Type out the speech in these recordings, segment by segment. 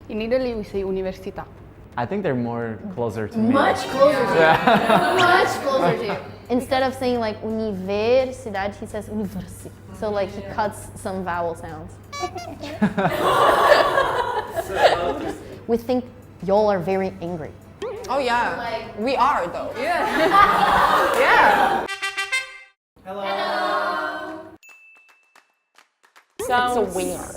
In Italy, we say università. I think they're more closer to me. Much closer to you. Much closer to you. Instead of saying like universidade, he says universi. So like he cuts some vowel sounds. We think y'all are very angry. Oh yeah, we are though. Yeah. Sounds weird.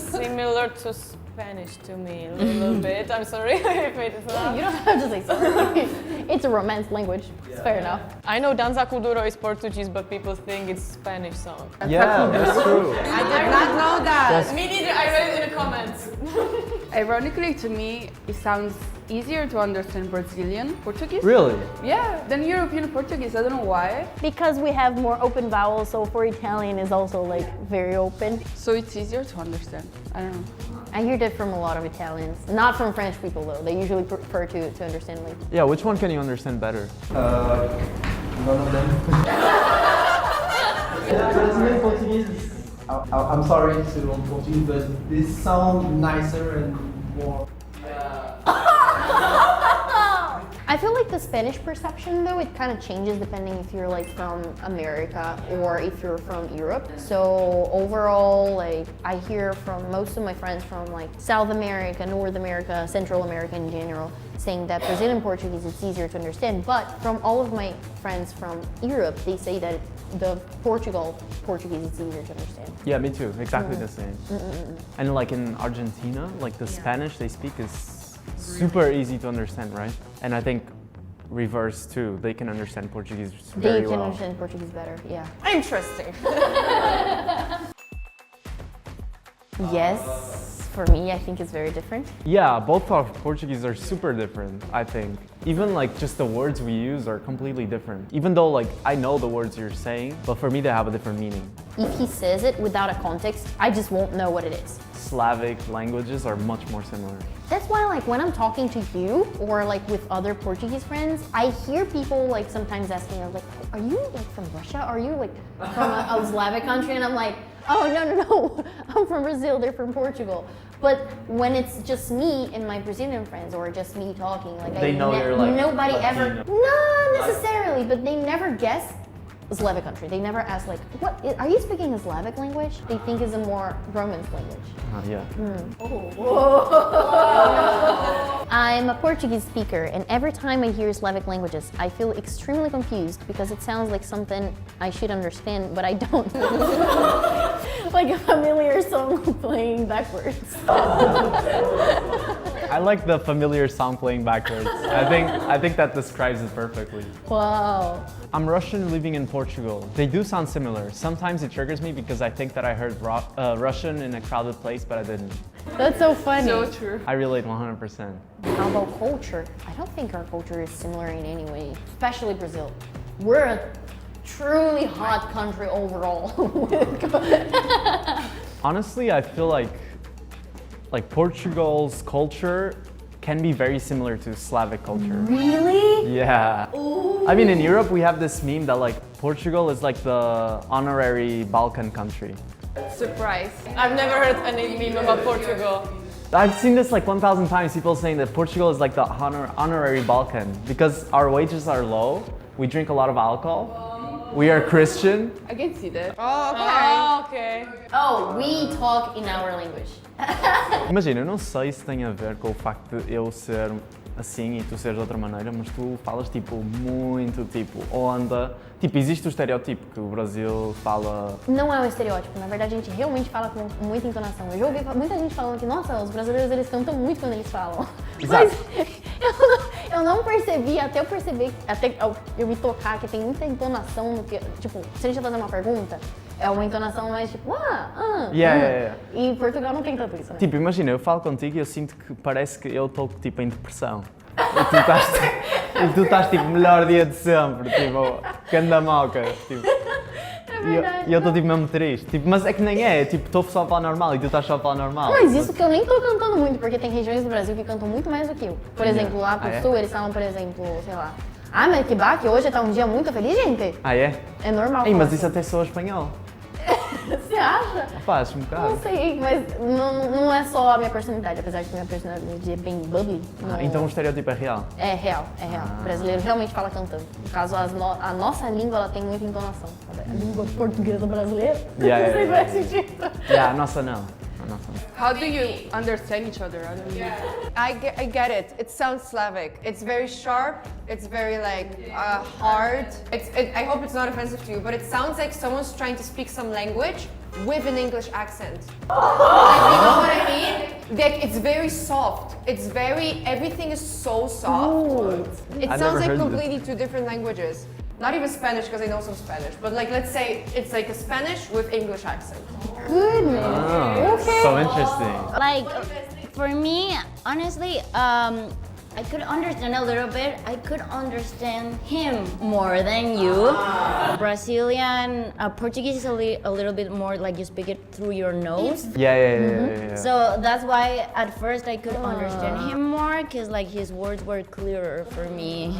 similar to Spanish to me a little bit. I'm sorry if it is not. You don't have to say sorry. It's a Romance language. It's fair enough. I know Danza Kuduro is Portuguese, but people think it's Spanish song. Yeah, that's true. I did not know that. Me neither, I read it in the comments. Ironically, to me, it sounds easier to understand Brazilian Portuguese. Really? Yeah, than European Portuguese. I don't know why. Because we have more open vowels, so for Italian is also like very open. So it's easier to understand. I don't know. I hear that from a lot of Italians. Not from French people though. They usually prefer to understand like. Yeah, which one can you understand better? None of them. Brazilian Portuguese. I'm sorry to on Portuguese, but this sound nicer and more. I feel like the Spanish perception though, it kind of changes depending if you're like from America or if you're from Europe. So overall, like I hear from most of my friends from like South America, North America, Central America in general, saying that Brazilian Portuguese is easier to understand. But from all of my friends from Europe, they say that the Portugal Portuguese is easier to understand. Yeah, me too. Exactly the same. And like in Argentina, like the Spanish they speak is super easy to understand, right? And I think reverse too. They can understand Portuguese very They can well. understand Portuguese better, yeah. Interesting. Yes, for me, I think it's very different. Yeah, both of Portuguese are super different, I think. Even like just the words we use are completely different. Even though like I know the words you're saying, but for me they have a different meaning. If he says it without a context, I just won't know what it is. Slavic languages are much more similar. That's why like when I'm talking to you or like with other Portuguese friends, I hear people like sometimes asking us like, are you like from Russia? Are you like from a Slavic country? And I'm like, oh no, I'm from Brazil, they're from Portugal. But when it's just me and my Brazilian friends or just me talking, like They know you're like nobody ever, Latino. not necessarily, but they never guess Slavic country. They never ask like, what, are you speaking a Slavic language? They think it's a more Romance language. Yeah. I'm a Portuguese speaker, and every time I hear Slavic languages, I feel extremely confused because it sounds like something I should understand, but I don't. Like a familiar song playing backwards. I like the familiar song playing backwards. I think that describes it perfectly. Wow. I'm Russian living in Portugal. They do sound similar. Sometimes it triggers me because I think that I heard Russian in a crowded place, but I didn't. That's so funny. So true. I relate 100%. How about culture? I don't think our culture is similar in any way, especially Brazil. We're a truly hot country overall. Honestly, I feel like Portugal's culture can be very similar to Slavic culture. Really? Yeah. Ooh. I mean, in Europe, we have this meme that like Portugal is like the honorary Balkan country. Surprise. I've never heard any meme about Portugal. I've seen this like 1,000 times, people saying that Portugal is like the honorary Balkan because our wages are low, we drink a lot of alcohol, we are Christian. I can see that. Oh, okay. Oh, okay. Oh, we talk in our language. Imagina, eu não sei se tem a ver com o facto de eu ser assim e tu seres de outra maneira, mas tu falas tipo muito tipo onda. Tipo, existe o estereótipo que o Brasil fala. Não é um estereótipo, na verdade a gente realmente fala com muita entonação. Eu já ouvi muita gente falando que, nossa, os brasileiros eles cantam muito quando eles falam. Exato. Mas eu não percebi, até eu perceber, até eu me tocar que tem muita entonação no que, tipo, se a gente fazer uma pergunta, é uma entonação mais tipo, Yeah. E em Portugal não tem tanto isso, né? Tipo, imagina, eu falo contigo e eu sinto que parece que eu estou tipo em depressão. E tu estás tipo, melhor dia de sempre, tipo, ganda malca, tipo. E eu estou tipo mesmo triste, tipo, mas é que nem é, tipo, estou só a falar normal e tu estás só a falar normal. Mas isso que eu nem tô cantando muito, porque tem regiões do Brasil que cantam muito mais do que eu. Por exemplo, lá pro sul eles falam, por exemplo, sei lá, mas que baque, hoje tá um dia muito feliz, gente. Ah, é? É normal. Ei, mas falar isso até soa espanhol. assim. acha? Faz um bocado. Não sei, mas não é só a minha personalidade, apesar de que minha personalidade é bem bubbly. Então o estereótipo é real. É real, é real. O brasileiro realmente fala cantando. No caso, a nossa língua ela tem muita entonação. A língua portuguesa brasileira, Yeah, não sei se yeah, faz sentido. Yeah, a nossa não. How do you understand each other? I don't know. I get it. It sounds Slavic. It's very sharp. It's very like hard. I hope it's not offensive to you, but it sounds like someone's trying to speak some language with an English accent. Like, you know what I mean? Like, it's very soft. Everything is so soft. It I've sounds never like heard completely two different languages. Not even Spanish, because I know some Spanish, but like, let's say it's like a Spanish with English accent. Goodness. Okay. So interesting. Like, for me, honestly, I could understand a little bit. I could understand him more than you. Brazilian, Portuguese is a little bit more like you speak it through your nose. Yeah. So that's why at first I could understand him more, because like his words were clearer for me.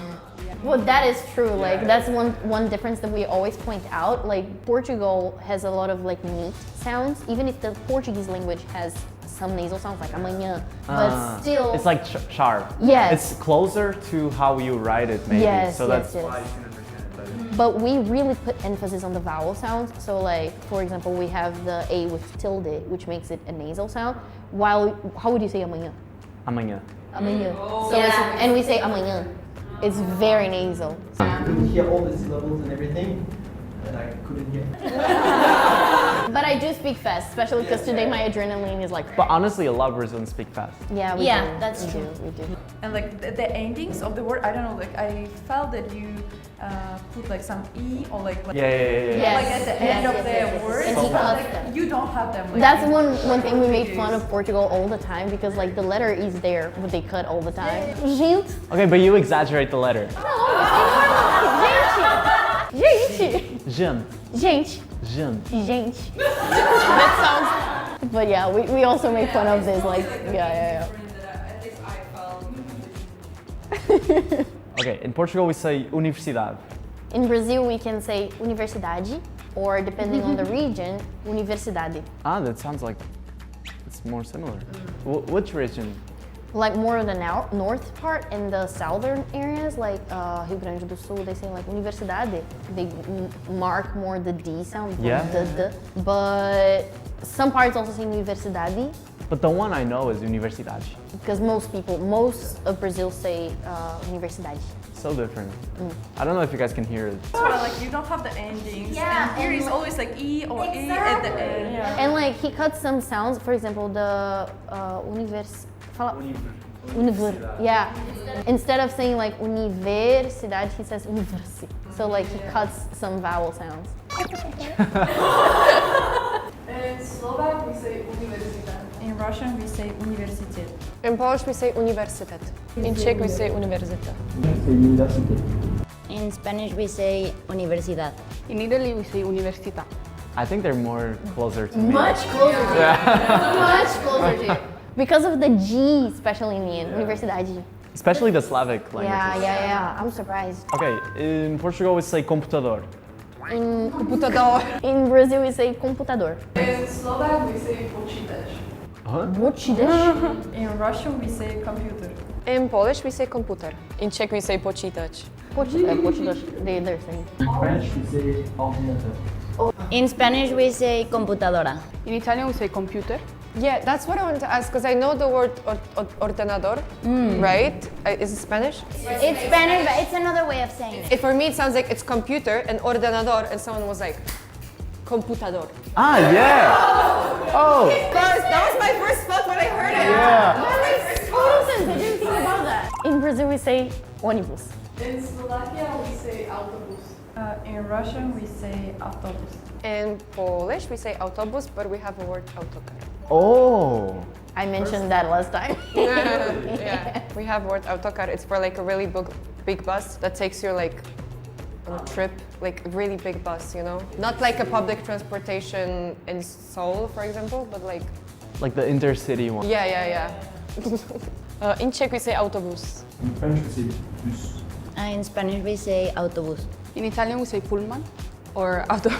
Well, that is true. Like that's one difference that we always point out. Like Portugal has a lot of like neat sounds, even if the Portuguese language has some nasal sounds like amanhã, but still. It's like sharp. Yes. It's closer to how you write it, maybe. Yes, so yes, that's yes. why you can understand it better. But we really put emphasis on the vowel sounds. So like, for example, we have the A with tilde, which makes it a nasal sound. While, how would you say amanhã? Amanhã. Amanhã. So and we say amanhã. It's very nasal. I couldn't hear all the syllables and everything, and I couldn't hear. But I do speak fast, especially because today my adrenaline is like. But honestly, a lot of Brazilians speak fast. Yeah, we Yeah, do. that's we true. Do, we do. And like the endings of the word, I don't know, like I felt that you put like some E or like Yeah. Yes. like at the end of the yes. word. And he but, cuts like, them. you don't have them. Like, That's in one thing we made Portuguese. fun of Portugal all the time because like the letter is there, but they cut all the time. Gente. Okay, but you exaggerate the letter. Gente. Gente. Gente. Gente. Gente. That sounds. But yeah, we also make fun of this. Like yeah. Okay, in Portugal we say universidade. In Brazil we can say universidade, or depending on the region, universidade. Ah, that sounds like it's more similar. Which region? Like more of the north part and the southern areas, like Rio Grande do Sul, they say like universidade. They mark more the D sound, Yeah. the. But some parts also say universidade, But the one I know is universidade. because most of Brazil say universidade. So different. I don't know if you guys can hear it. So like you don't have the endings. Yeah, And here and is always like E or E at the end. Yeah. And like he cuts some sounds, for example, the yeah. Instead of saying like universidade, he says universi. So like he cuts some vowel sounds. In Slovak we say uniwersytet. In Russian we say universitet. In Polish we say uniwersytet. In Czech we say univerzita. In Spanish we say universidad. In Italy, we say università. I think they're more closer to me. Much closer to you. Much closer to you. Because of the G, especially in the end, universidade. Especially the Slavic languages. Yeah. I'm surprised. Okay, in Portugal we say computador. Computador. In Brazil we say computador. In Slovak we say počítač. In Russian we say computer. In Polish we say komputer. In Czech we say počítač. Počítač, they're saying. In French, we say ordinateur. In Spanish we say computadora. In Italian, we say computer. Yeah, that's what I wanted to ask, because I know the word ordenador, right? Is it Spanish? It's Spanish, but it's another way of saying it. For me, it sounds like it's computer and ordenador, and someone was like, computador. Ah, yeah! Oh! First, that was my first thought when I heard it. Yeah! That makes total sense. I didn't think about that. In Brazil we say ônibus. In Slovakia we say autobus. In Russian we say autobus. In Polish, we say autobus, but we have a word autokar. Oh! I mentioned that last time. Yeah, we have word autokar. It's for like a really big bus that takes you like on a trip, like a really big bus, you know? Not like a public transportation in Seoul, for example, but like... Like the intercity one. Yeah. In Czech we say autobus. In French, we say bus. In Spanish we say autobus. In Italian, we say pullman or auto.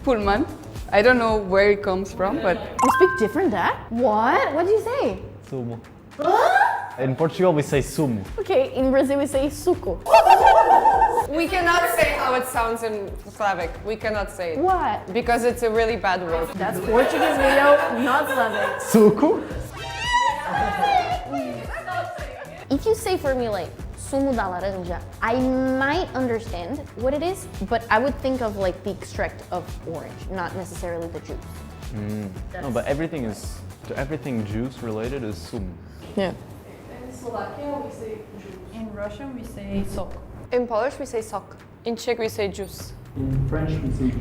Pullman. I don't know where it comes from, but We speak different that? What? What do you say? Sumo. In Portugal, we say sumo. Okay, in Brazil we say suco. We cannot say how it sounds in Slavic. We cannot say it. What? Because it's a really bad word. That's Portuguese video, not Slavic. Suco? If you say for me like sumo da laranja, I might understand what it is, but I would think of like the extract of orange, not necessarily the juice. No, but everything juice related is sumo. Yeah. In Slovakia, we say juice. In Russian, we say sok. In Polish, we say sok. In Czech we say juice. In French, we say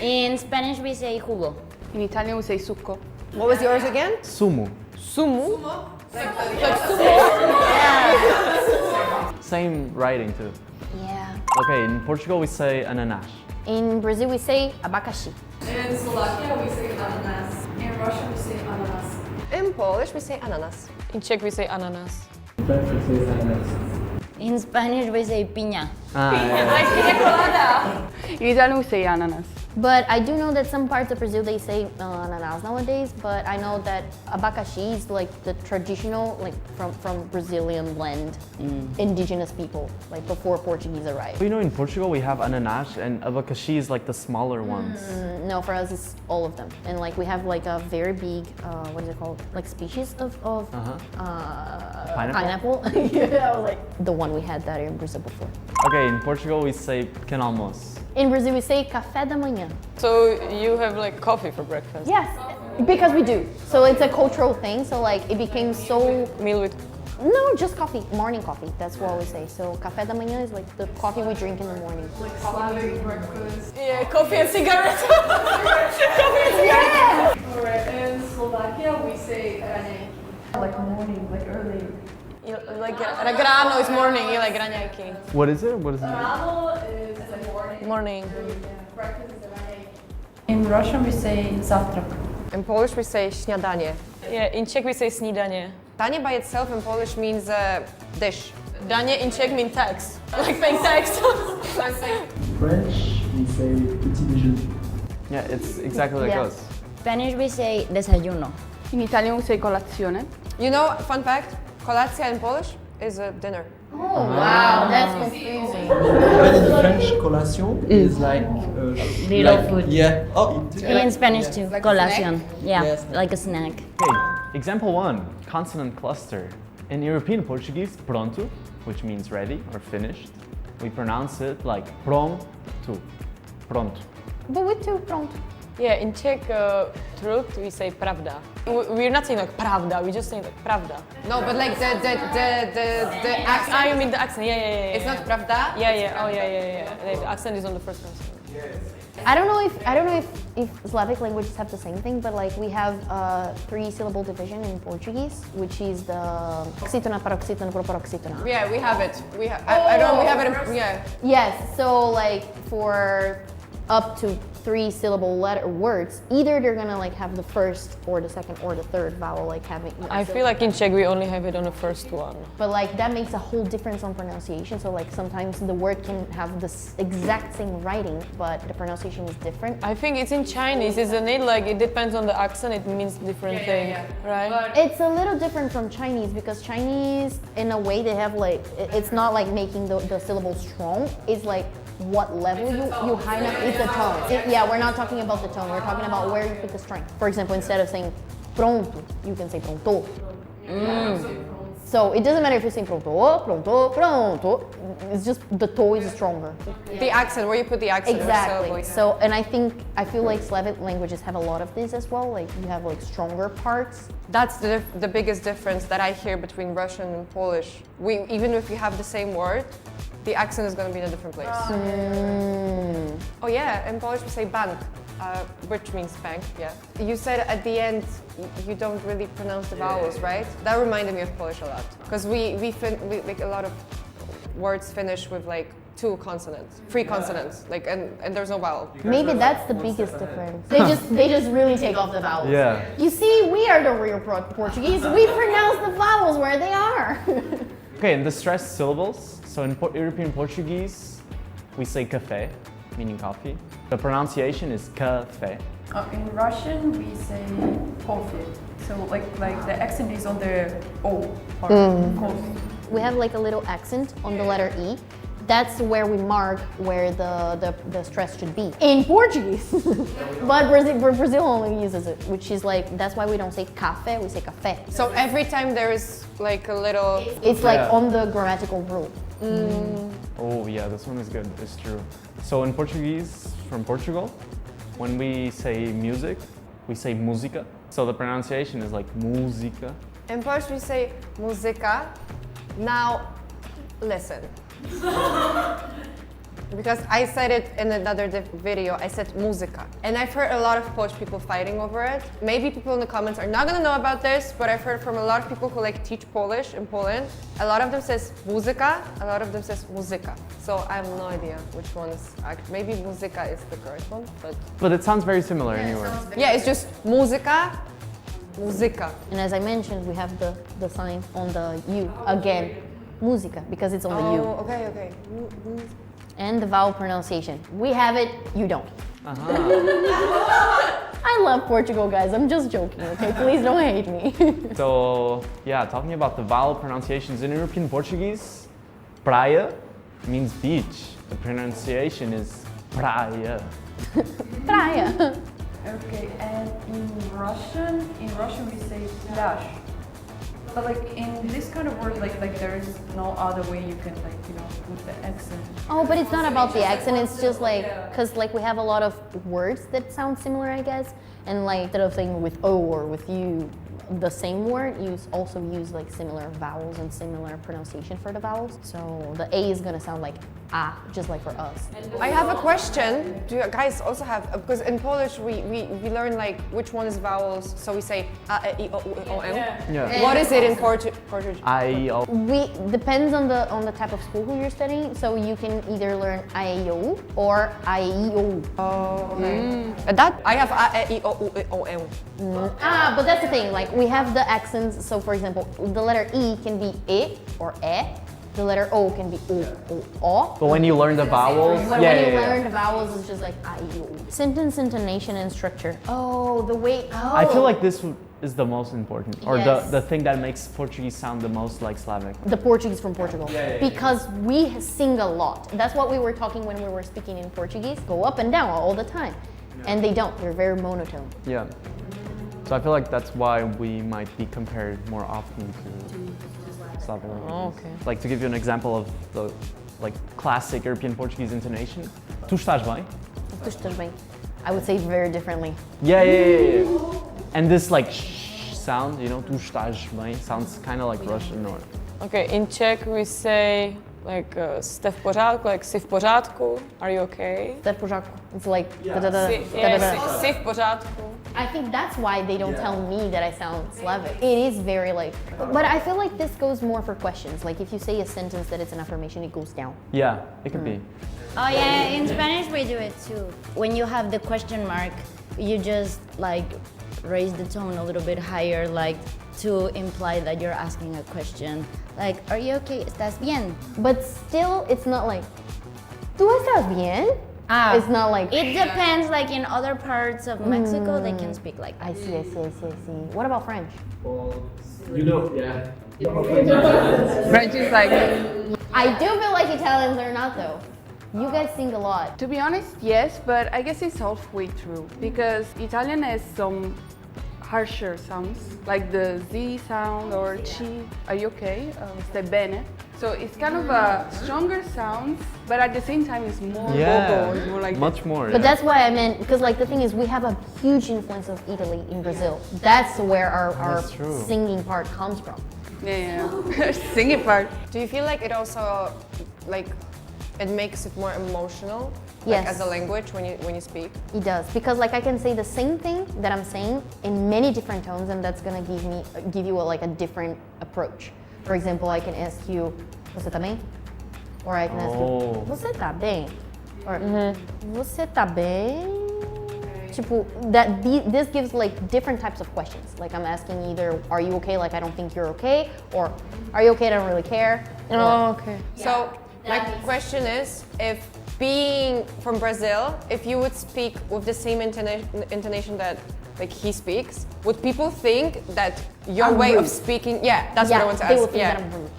In Spanish, we say jugo. in Italian we say succo. What was yours again? Sumo. Sumo? Same writing too. Yeah. Okay, in Portugal, we say ananas. In Brazil we say abacaxi. In Slovakia, we say ananas. In Russia, we say ananas. In Polish, we say ananas. In Czech we say ananas. in French, we say ananas. In Spanish, we say piña. In Italian we say ananas. But I do know that some parts of Brazil they say ananas nowadays, but I know that abacaxi is like the traditional, like from Brazilian land, indigenous people, like before Portuguese arrived. You know, in Portugal, we have ananas and abacaxi is like the smaller ones. No, for us it's all of them. And like we have like a very big, what is it called? Like species of pineapple. Yeah, like the one we had that in Brazil before. Okay, in Portugal, we say pequeno almoço. In Brazil we say café da manhã. So you have like coffee for breakfast? Yes, because we do. So it's a cultural thing. So like it became so. Meal with... No, just coffee, morning coffee. That's what we say. So café da manhã is like the coffee we drink in the morning. Like Slavic breakfast. Yeah, coffee and cigarettes. Yeah. Alright, in Slovakia, we say raňajky. Like morning, like early. Like ráno is morning, you like raňajky. What is it? What is it? Ráno is like morning. Morning. Breakfast is raňajky. In Russian, we say завтрак. In Polish, we say śniadanie. Yeah, in Czech we say snídaně. Danie by itself in Polish means dish. Danie in Czech mean tax. Like paying tax. In French, we say petit déjeuner. Yeah, it's exactly like Yeah. us. Spanish, we say desayuno. In Italian we say colazione. You know, fun fact, kolacja in Polish is a dinner. Oh wow, that's confusing. And in French, collation is like Little like, food. Yeah. Oh, In Spanish too, Like a colación. Yeah, Yes. like a snack. Okay, example 1, consonant cluster. In European Portuguese, pronto, which means ready or finished, we pronounce it like pronto. Pronto. But with two pronto. Yeah, in Czech truth we say pravda. We're not saying like pravda, we just say like pravda. No, but like the accent. Ah, you mean the accent? Yeah. It's not pravda. Yeah. Oh, yeah. The accent is on the first consonant. I don't know if Slavic languages have the same thing, but like we have 3-syllable division in Portuguese, which is the oxítona, paroxítona, proparoxítona. Yeah, we have it. We have. I don't. We have it. Yeah. Yes, so like for up to 3-syllable letter words, either they're gonna like have the first or the second or the third vowel, like having. I feel like in Czech we only have it on the first one. But like that makes a whole difference on pronunciation. So like sometimes the word can have the exact same writing, but the pronunciation is different. I think it's in Chinese, isn't it? Like it depends on the accent, it means different thing, right? It's a little different from Chinese because Chinese, in a way, they have like it's not like making the syllable strong. It's like what level you high enough. It's a tone. Yeah, we're not talking about the tone. We're talking about where you put the strength. For example, instead of saying pronto, you can say pronto. So it doesn't matter if you say pronto. It's just the to is stronger. The accent, where you put the accent. Exactly. So, and I feel like Slavic languages have a lot of this as well. Like you have like stronger parts. That's the biggest difference that I hear between Russian and Polish. Even if you have the same word, the accent is going to be in a different place. Oh yeah, in Polish we say bank, which means bank, yeah. You said at the end you don't really pronounce the vowels, right? That reminded me of Polish a lot. Because we like a lot of words finish with like 2 consonants, 3 consonants, like and there's no vowel. Maybe that's the biggest difference. They just really take off the vowels. Yeah. You see, we are the real Portuguese. We pronounce the vowels where they are. Okay, and the stressed syllables. So in European Portuguese, we say café, meaning coffee. The pronunciation is café. In Russian, we say coffee. So like the accent is on the O part. Coffee. We have like a little accent on the letter E. That's where we mark where the stress should be. In Portuguese. But Brazil only uses it, which is like, that's why we don't say café, we say café. So every time there is like a little. It's like Yeah. on the grammatical rule. Oh yeah, this one is good. It's true. So in Portuguese from Portugal, when we say music, we say música. So the pronunciation is like música. In Polish we say muzyka. Now, listen. Because I said it in another video, I said muzyka. And I've heard a lot of Polish people fighting over it. Maybe people in the comments are not gonna know about this, but I've heard from a lot of people who like teach Polish in Poland. A lot of them says muzyka, a lot of them says muzyka. So I have no idea which one is maybe muzyka is the correct one, but But it sounds very similar anyway. yeah, it's just muzyka, muzyka. And as I mentioned, we have the sign on the U again, música, because it's on the U. Oh, okay. And the vowel pronunciation. We have it, you don't. Uh-huh. I love Portugal, guys. I'm just joking, okay? Please don't hate me. So yeah, talking about the vowel pronunciations in European Portuguese, praia means beach. The pronunciation is praia. Praia. Okay, and in Russian we say pляж. But like in this kind of word, like there is no other way you can put the accent. Oh, but it's not about the accent. It's just like, cause like we have a lot of words that sound similar, I guess. And like instead of saying with O or with U, the same word, you also use like similar vowels and similar pronunciation for the vowels. So the A is gonna sound like A, just like for us. I have a question. Do you guys also have, because in Polish we learn like which one is vowels, so we say A, E, I, O, U, O, M. Yeah. What is it in Portuguese? I Depends on the type of school who you're studying. So you can either learn A-E-I-O or I-E-O. Oh, okay. That I have A, E, I, O, U, O, M. But that's the thing, like we have the accents, so for example, the letter E can be E or E, the letter O can be O or O. But when you learn the vowels, But when you learn the vowels, it's just like I, E, O. Sentence intonation and structure. Oh, the way, I feel like this is the most important, or Yes. the thing that makes Portuguese sound the most like Slavic. the Portuguese from Portugal. Because we sing a lot. That's what we were talking when we were speaking in Portuguese. Go up and down all the time. And they don't, they're very monotone. Yeah. So I feel like that's why we might be compared more often to Slavic languages. Oh, okay. Like to give you an example of the like classic European Portuguese intonation. Tu estás bem? I would say it very differently. Yeah. And this like sh sound, you know, tu estás bem, sounds kind of like Russian or. Okay, in Czech we say like jste v pořádku, like jsi v pořádku, are you okay? It's like da-da-da, da-da-da. Jsi v pořádku. I think that's why they don't tell me that I sound Slavic. It is very like, but I feel like this goes more for questions. Like if you say a sentence that it's an affirmation, it goes down. Yeah, it could be. Oh yeah, in Spanish we do it too. When you have the question mark, you just like raise the tone a little bit higher, like to imply that you're asking a question. Like, are you okay? ¿Estás bien? But still, it's not like, ¿tú estás bien? It's not like, It depends, like in other parts of Mexico, they can speak like that. I see. What about French? French is like, I do feel like Italians are not though. You guys sing a lot. to be honest, yes, but I guess it's halfway through because Italian has some harsher sounds, like the Z sound or chi. Are you okay? Stai bene? So it's kind of a stronger sound, but at the same time it's more vocal, it's more like much more. But that's why I meant, because like the thing is, we have a huge influence of Italy in Brazil. That's where our That's true. singing part comes from. yeah. Singing part. Do you feel like it also like it makes it more emotional? Yes. Like as a language when you speak? It does, because like I can say the same thing that I'm saying in many different tones, and that's gonna give you like a different approach. For example, I can ask you, "Você tá bem?" Or I can ask you, "Você tá bem?" Or "Você tá bem?" Tipo, this gives like different types of questions. Like I'm asking either, "Are you okay?" Like I don't think you're okay, or "Are you okay? I don't really care." Oh, okay. So my question is, if being from Brazil, if you would speak with the same intonation that like he speaks, would people think that your I'm way rude. of speaking? Yeah, that's what I want to they will ask. think Yeah. that I'm rude.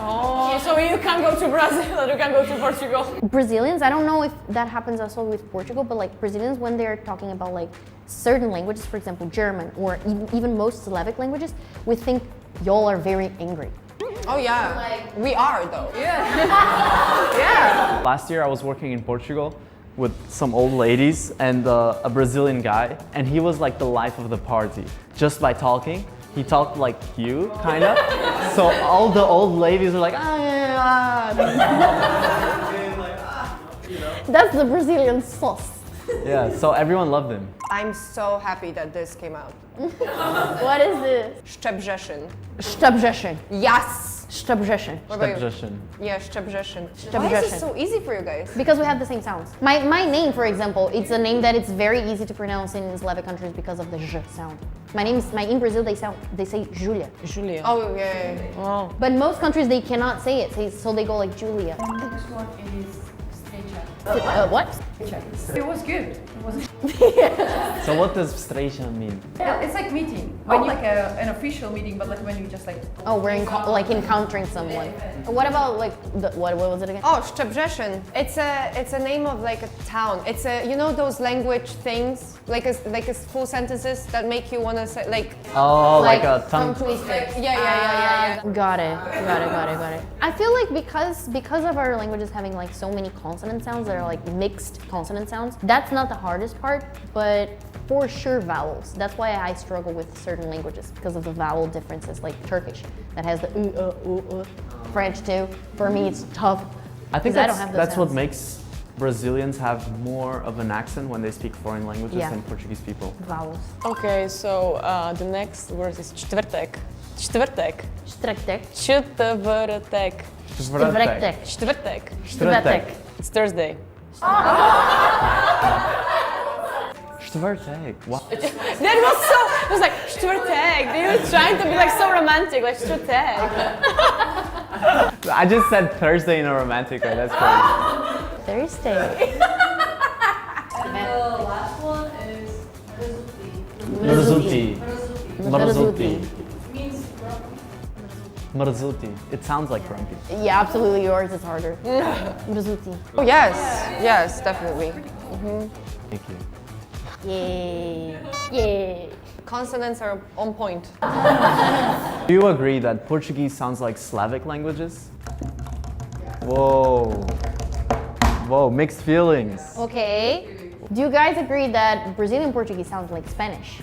Oh, so you can go to Brazil and you can go to Portugal. Brazilians, I don't know if that happens also with Portugal, but like Brazilians, when they're talking about like certain languages, for example, German or even most Slavic languages, we think y'all are very angry. Oh yeah, we are though. Last year I was working in Portugal with some old ladies and a Brazilian guy, and he was like the life of the party. Just by talking, he talked like you, kind of. So all the old ladies were like, That's the Brazilian sauce. yeah. So everyone loved him. I'm so happy that this came out. What is this? Szczebrzeszyn. Szczebrzeszyn. Yes. Szczebrzeszyn. What about you? Szczebrzeszyn. Yeah, Szczebrzeszyn. Why is Szczebrzeszyn. this so easy for you guys? Because we have the same sounds. My name, for example, it's a name that it's very easy to pronounce in Slavic countries because of the j sound. In Brazil they say Julia. Julia. Oh yeah. Oh. But most countries they cannot say it, so they go like Julia. The next one is sejam. What? It was good. It was. So what does vstreća mean? It's like meeting, when like an official meeting, but like when you just like. Oh, we're like encountering someone. What about like what was it again? Oh, Szczebrzeszyn. It's a name of like a town. It's a those language things like a full sentences that make you wanna say like. Oh, like a tongue tongue. twister. Yeah. Got it. I feel like because of our languages having like so many consonant sounds that are like mixed consonant sounds, that's not the hardest part, but for sure vowels. That's why I struggle with certain languages because of the vowel differences, like Turkish that has the French too. For me, it's tough. I think 'cause I don't have those that's what sounds. makes Brazilians have more of an accent when they speak foreign languages Yeah. than Portuguese people. Vowels. Okay, so the next word is čtvrtek. Čtvrtek. Štvrtek. Čtvrtek. Štvrtek. Čtvrtek. Štvrtek. It's Thursday. Čtvrtek. Wow. That was so. It was like čtvrtek. They were trying to be like so romantic, like čtvrtek. I just said Thursday in a romantic way. That's crazy. Thursday. The last one is Mrzuti. Mrzuti. means Mrzuti. It sounds like grumpy. Yeah, absolutely. Yours is harder. Mrzuti. Oh yes, definitely. Thank you. Yay. Yay. Consonants are on point. Do you agree that Portuguese sounds like Slavic languages? Whoa. Whoa, mixed feelings. Okay. Do you guys agree that Brazilian Portuguese sounds like Spanish?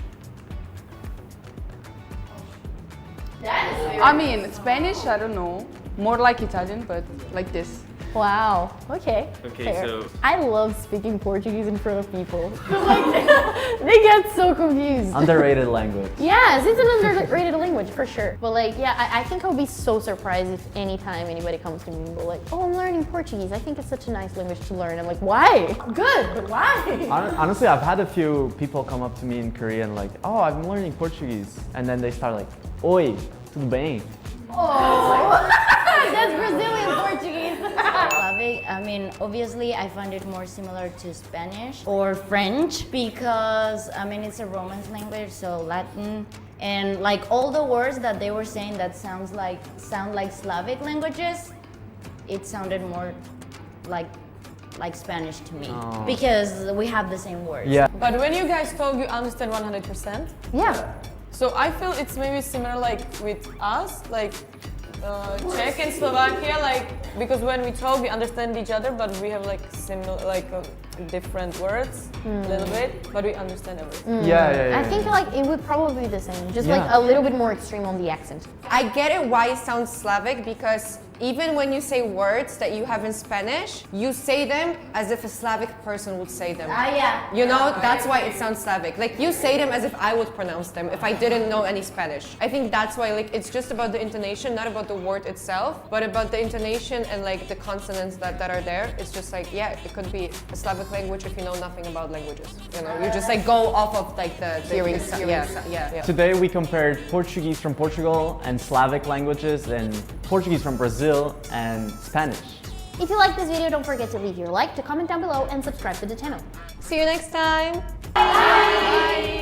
I mean, Spanish, I don't know. More like Italian, but like this. Wow. Okay. Okay, fair. so- I love speaking Portuguese in front of people. Like, they get so confused. Underrated language. Yes, it's an underrated language for sure. But like, yeah, I think I'll be so surprised if anytime anybody comes to me and go like, "Oh, I'm learning Portuguese. I think it's such a nice language to learn." I'm like, "Why? Good, but why?" Honestly, I've had a few people come up to me in Korea and like, oh, I'm learning Portuguese. And then they start like, oi, tudo bem? That's Brazilian Portuguese. Slavic, I mean, obviously I find it more similar to Spanish or French because, I mean, it's a Romance language, so Latin. And like all the words that they were saying that sound like Slavic languages, it sounded more like Spanish to me because we have the same words. Yeah. But when you guys talk, you understand 100%. Yeah. So I feel it's maybe similar like with us, like Czech and Slovakia, like because when we talk we understand each other, but we have like similar, like different words, a little bit, but we understand everything. Yeah. I think like it would probably be the same, just Yeah. like a little bit more extreme on the accent. I get it why it sounds Slavic because even when you say words that you have in Spanish, you say them as if a Slavic person would say them. Yeah. You know, that's why it sounds Slavic. Like you say them as if I would pronounce them if I didn't know any Spanish. I think that's why like it's just about the intonation, not about the word itself, but about the intonation and like the consonants that are there. It's just like, yeah, it could be a Slavic language if you know nothing about languages. You know, you just like go off of like the hearing. Yeah. Today we compared Portuguese from Portugal and Slavic languages and Portuguese from Brazil and Spanish. If you like this video, don't forget to leave your like, to comment down below, and subscribe to the channel. See you next time. Bye.